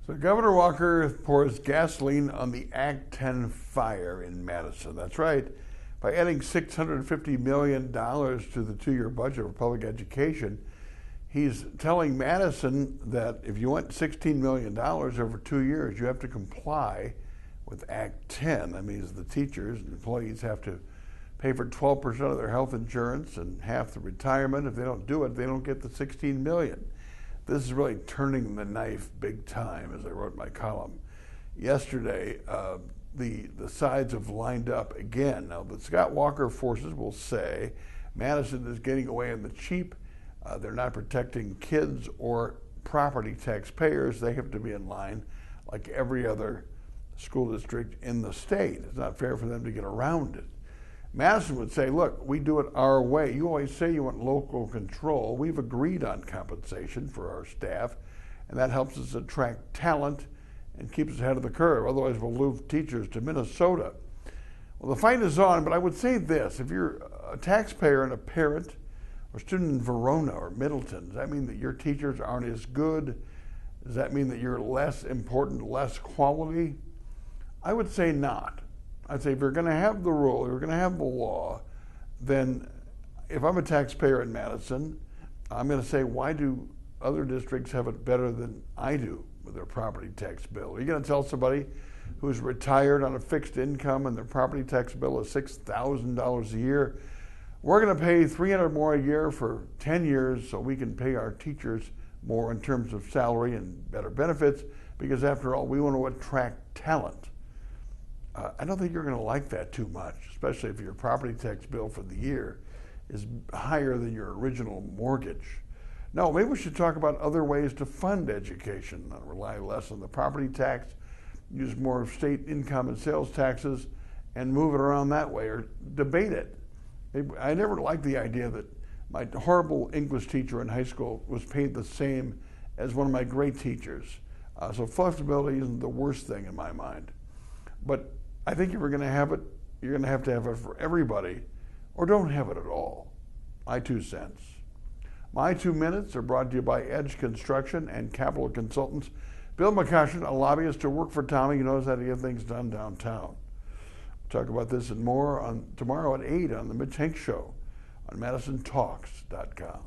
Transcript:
So Governor Walker pours gasoline on the Act 10 fire in Madison. That's right. By adding $650 million to the two-year budget for public education, he's telling Madison that if you want $16 million over 2 years, you have to comply with Act 10. That means the teachers and employees have to pay for 12% of their health insurance and half the retirement. If they don't do it, they don't get the $16 million. This is really turning the knife big time, as I wrote in my column yesterday. The sides have lined up again. Now, the Scott Walker forces will say Madison is getting away on the cheap. They're not protecting kids or property taxpayers. They have to be in line like every other school district in the state. It's not fair for them to get around it. Madison would say, look, we do it our way. You always say you want local control. We've agreed on compensation for our staff, and that helps us attract talent and keeps us ahead of the curve. Otherwise, we'll lose teachers to Minnesota. Well, the fight is on, but I would say this. If you're a taxpayer and a parent or student in Verona or Middleton, does that mean that your teachers aren't as good? Does that mean that you're less important, less quality? I would say not. I'd say if you're going to have the rule, if you're going to have the law, then if I'm a taxpayer in Madison, I'm going to say, why do other districts have it better than I do with their property tax bill? Are you going to tell somebody who's retired on a fixed income and their property tax bill is $6,000 a year, we're going to pay $300 more a year for 10 years so we can pay our teachers more in terms of salary and better benefits, because after all, we want to attract talent. I don't think you're going to like that too much, especially if your property tax bill for the year is higher than your original mortgage. No, maybe we should talk about other ways to fund education, not rely less on the property tax, use more of state income and sales taxes, and move it around that way, or debate it. I never liked the idea that my horrible English teacher in high school was paid the same as one of my great teachers. So flexibility isn't the worst thing in my mind. But I think if you're going to have it, you're going to have it for everybody, or don't have it at all. My 2 cents. My 2 minutes are brought to you by Edge Construction and Capital Consultants. Bill McCutcheon, a lobbyist to work for Tommy, who knows how to get things done downtown. We'll talk about this and more tomorrow at 8 on the Mitch Henck Show on madison.com.